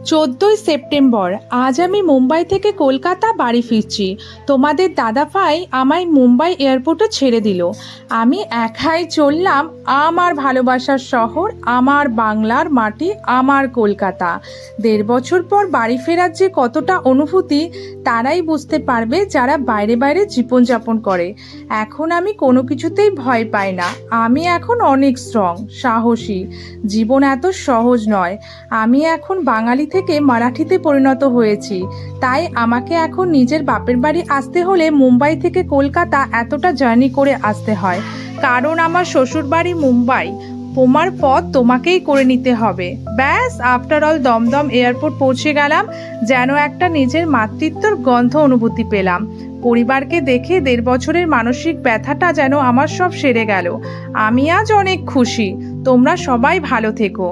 14ই September. আজ আমি মুম্বাই থেকে কলকাতা বাড়ি ফিরছি। তোমাদের দাদাভাই আমায় মুম্বাই এয়ারপোর্টে ছেড়ে দিল। আমি একাই চললাম আমার ভালোবাসার শহর, আমার বাংলার মাটি, আমার কলকাতা। 1.5 বছর পর বাড়ি ফেরার যে কতটা অনুভূতি তারাই বুঝতে পারবে যারা বাইরে বাইরে জীবনযাপন করে। এখন আমি কোনো কিছুতেই ভয় পাই না। আমি এখন অনেক স্ট্রং, সাহসী। জীবন এত সহজ নয়। আমি এখন বাঙালি থেকে মারাঠিতে পরিণত হয়েছি, তাই আমাকে এখন নিজের বাপের বাড়ি আসতে হলে মুম্বাই থেকে কলকাতা এতটা জার্নি করে আসতে হয়, কারণ আমার শ্বশুর বাড়ি মুম্বাই। তোমার পথ তোমাকেই করে নিতে হবে। ব্যাস, আফটার অল দমদম এয়ারপোর্ট পৌঁছে গেলাম। যেন একটা নিজের মাতৃত্বর গন্ধ অনুভূতি পেলাম। পরিবারকে দেখে 1.5 বছরের মানসিক ব্যথাটা যেন আমার সব সেরে গেল। আমি আজ অনেক খুশি। তোমরা সবাই ভালো থেকো।